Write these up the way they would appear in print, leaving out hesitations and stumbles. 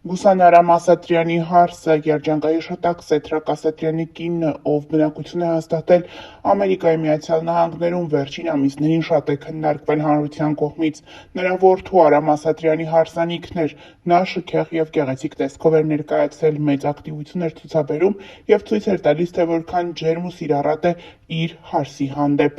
Գուսան Արամ Ասատրյանի հարսը երջանկայի շտակ Սեթրակ Ասատրյանի կինը, ով բնակություն է հաստատել Ամերիկայի Միացյալ Նահանգներում, վերջին ամիսներին շատ է քննարկվել հանրության կողմից։ Նրա որդու Արամ Ասատրյանի հարսանիքն էր։ Նա շքեղ եւ գեղեցիկ տեսքով էր ներկայացել, մեծ ակտիվություն էր ցուցաբերում եւ ցույց էր տալիս, թե որքան ջերմ ու սիրառատ է իր հարսի հանդեպ։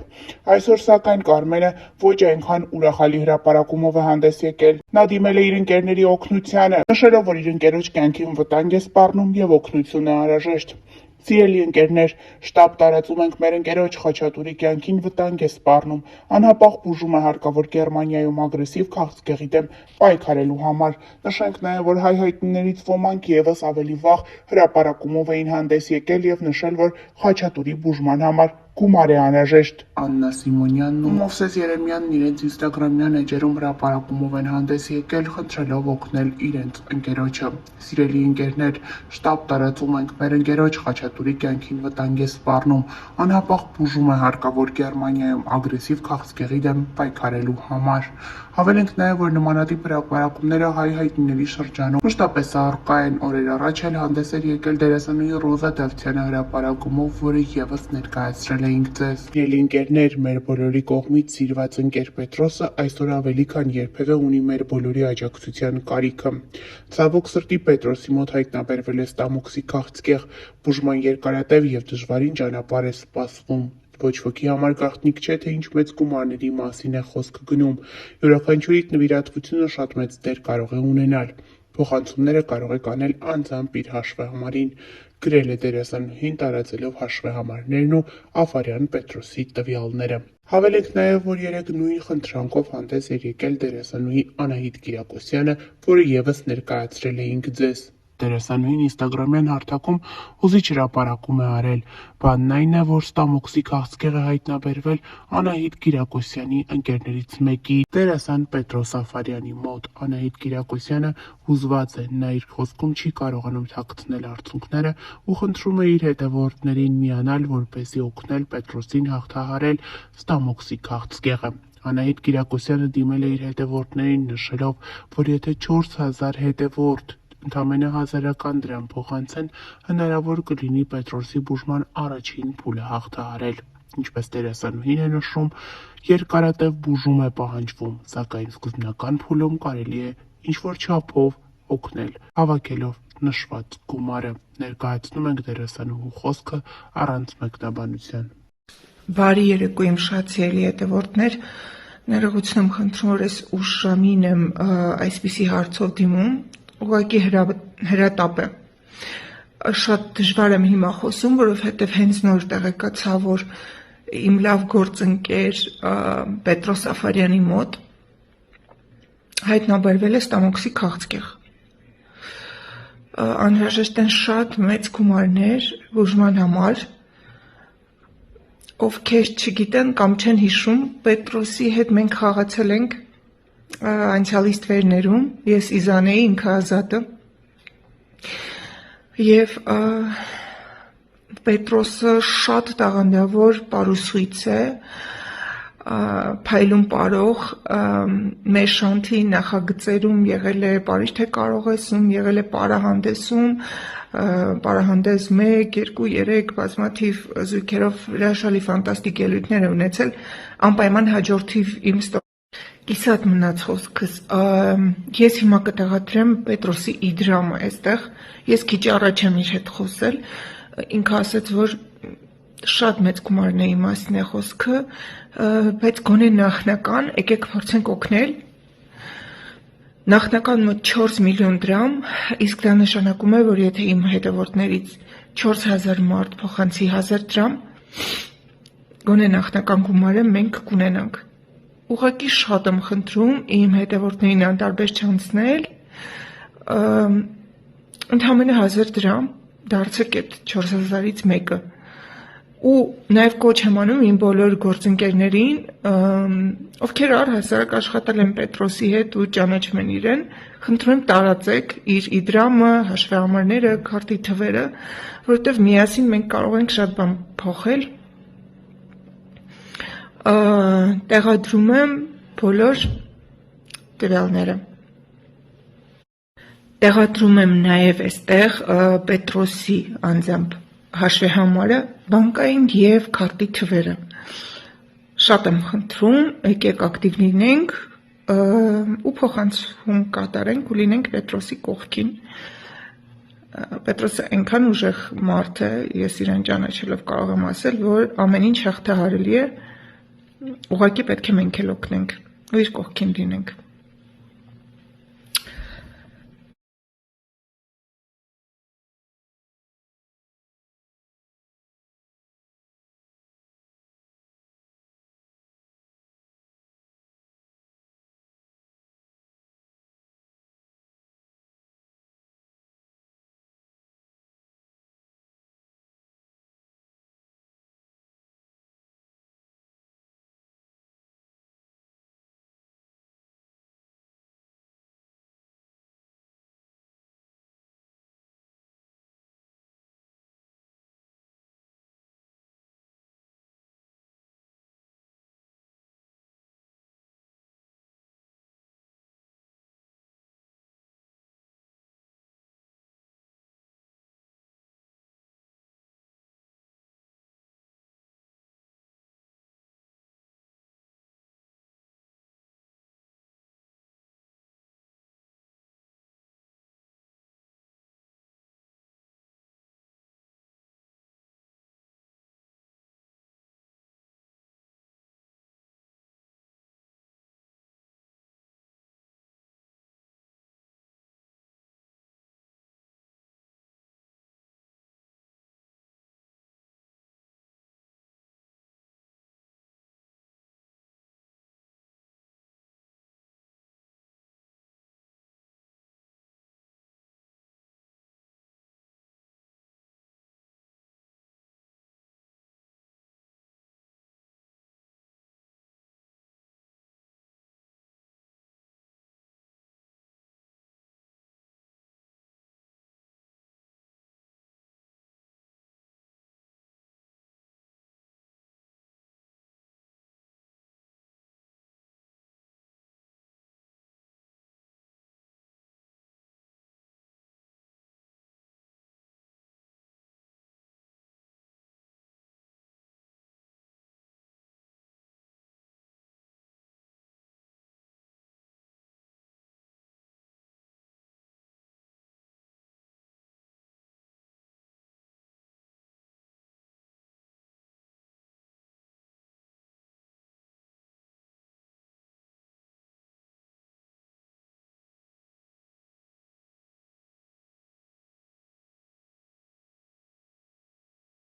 Այսօր սակայն Կարմենը ոչ այնքան ուրախալի հրապարակումով է հանդես եկել։ Նա դիմել է իր ընկերների օգնությանը, նշելով, որ իր ընկերոջ կյանքին վտանգ է սպառնում եւ օգնություն է անհրաժեշտ։ Սիրելի ընկերներ, շտապ տարածում ենք մեր ընկերոջ Խաչատուրի կյանքին վտանգ է սպառնում, անհապաղ բուժում է հարկավոր Գերմանիայում ագրեսիվ քաղցկեղի դեմ պայքարելու համար։ Նշենք նաև, որ հայ հայտնիներից ոմանք եւս ավելի վաղ հրապարակումով էին հանդես եկել եւ նշել, որ Խաչատուրի բուժման համար գումար է անհրաժեշտ։ Աննա Սիմոնյանն ու Մովսես Երեմյանն իրենց ինստագրամյան էջերում հրապարակումով են հանդես եկել, խնդրելով օգնել իրենց ընկերոջը։ Սիրելի ընկերներ, շտապ տարածում ենք մեր ընկերոջ Խաչատուրի կյանքին վտանգ է սպառնում, անհապաղ բուժում է հարկավոր Գերմանիայում ագրեսիվ քաղցկեղի դեմ պայքարելու համար։ Հավելենք նաև, որ նմանատիպ հրապարակումները հայ հայտնիների շրջանում մշտապես առկա են։ Օրեր առաջ էլ հանդես էր եկել դերասանուհի Ռոզա Դավթյանը հրապարակումով, որը եւս ներկայացրել էինք ձեզ։ Ելի ընկերներ, մեր բոլորի կողմից սիրված ընկեր Պետրոսը այսօր ավելի քան երբևէ ունի մեր բոլորի աջակցության կարիքը։ Ցավոք սրտի Պետրոսի մոտ հայտնաբերվել է ստամոքսի քաղցկեղ, բուժման երկարատև եւ դժվարին ճանապարհ է սպասվում։ Ոչ ոքի համար գաղտնիք չէ, թե ինչ մեծ գումարների մասին է խոսքը գնում։ Յուրաքանչյուրի նվիրատվությունը շատ մեծ դեր կարող է ունենալ։ Փոխանցումները կարող եք անել անձամբ իր հաշվեհամարին, գրել է դերասանուհին, տարածելով հաշվեհամարներն ու Աֆարյան Պետրոսի տվյալները։ Հավելենք նաև, որ երեկ նույն խնդրանքով հանդես էր եկել դերասանուհի Անահիտ Կիրակոսյանը, որը եւս ներկայացրել էինք ձեզ։ Դերասանուհին ինստագրամյան հարթակում հուզիչ հրապարակում է արել։ Բանն այն է, որ ստամոքսի քաղցկեղ է հայտնաբերվել Անահիտ Կիրակոսյանի ընկերներից մեկի, դերասան Պետրոս Աֆարյանի մոտ։ Անահիտ Կիրակոսյանը հուզված է, նա իր խոսքում չի կարողանում թաքցնել արցունքները ու խնդրում է իր հետևորդներին միանալ, որպեսզի օգնել Պետրոսին հաղթահարել ստամոքսի քաղցկեղը։ Անահիտ Կիրակոսյանը դիմել է իր հետևորդներին, նշելով, որ եթե 4000 հետևորդ ընդամենը 1000 դրամ փոխանցեն, հնարավոր կլինի Պետրոսի բուժման առաջին փուլը հաղթահարել։ Ինչպես դերասանուհին է նշում, երկարատև բուժում է պահանջվում, սակայն սկզբնական փուլում կարելի է ինչ-որ չափով օգնել, հավաքելով նշված գումարը։ Ներկայացնում ենք դերասանուհու խոսքը առանց մեկնաբանության։ Բարի երեկո իմ շատ սիրելի հետևորդներ, ներողություն եմ խնդրում, որ այս ուշ ժամին եմ այսպիսի հարցով դիմում, ուղղակի հրատապ է։ Շատ դժվար եմ հիմա խոսում, որովհետև հենց նոր տեղեկացա, որ իմ լավ գործընկեր Պետրոս Աֆարյանի մոտ հայտնաբերվել է ստամոքսի քաղցկեղ։ Անհրաժեշտ են շատ մեծ գումարներ բուժման համար, ովքեր չգիտեն կամ չեն հիշում, Պետրոսի հետ մենք խաղացել ենք անցյալի ստվերներում, ես Իզանեի, ինքը Ազատը, եւ Պետրոսը շատ տաղանդավոր պարուսույց է, փայլուն պարող, մեր շանթի նախագծերում եղել է Պարիժ թե կարող ես-ում, եղել է պարահանդեսում, պարահանդես 1, 2, 3 բազմաթիվ զույգերով հրաշալի ֆանտաստիկ ելույթներ է ունեցել, անպայման հաջորդիվ իմ կիսատ մնաց խոսքս, ես հիմա կտեղադրեմ Պետրոսի իդրամը այստեղ, ես քիչ առաջ եմ իր հետ խոսել, ինքը ասաց, որ շատ մեծ գումարների մասին է խոսքը, բայց գոնե նախնական, եկեք փորձենք օգնել, նախնական մոտ 4 միլիոն դրամ, իսկ դա նշանակում է, որ եթե իմ հետևորդներից 4000 մարդ փոխանցի 1000 դրամ, գոնե նախնական գումարը մենք կունենանք։ Ուղղակի շատ եմ խնդրում իմ հետևորդներին անտարբեր չանցնել, ընդամենը 1000 դրամ դարձեք այդ 4000-ից մեկը։ Ու նաև կոչ եմ անում իմ բոլոր գործընկերներին, ովքեր առհասարակ աշխատել են Պետրոսի հետ ու ճանաչում են իրեն, խնդրում եմ տարածեք իր իդրամը, հաշվեհամարները, քարտի թվերը, որովհետև միասին մենք կարող ենք շատ բան փոխել։ Տեղադրում եմ բոլոր տվյալները։ Տեղադրում եմ նաև այստեղ Պետրոսի անձամբ հաշվեհամարը, բանկային և քարտի թվերը։ Շատ եմ խնդրում, եկեք ակտիվ լինենք ու փոխանցում կատարենք ու լինենք Պետրոսի կողքին։ Պետրոսը այնքան ուժեղ մարդ է, ես իրեն ճանաչելով կարող եմ ասել, որ ամեն ինչ հաղթահարելի է, ուղղակի պետք է մենք էլ օգնենք ու իր կողքին լինենք։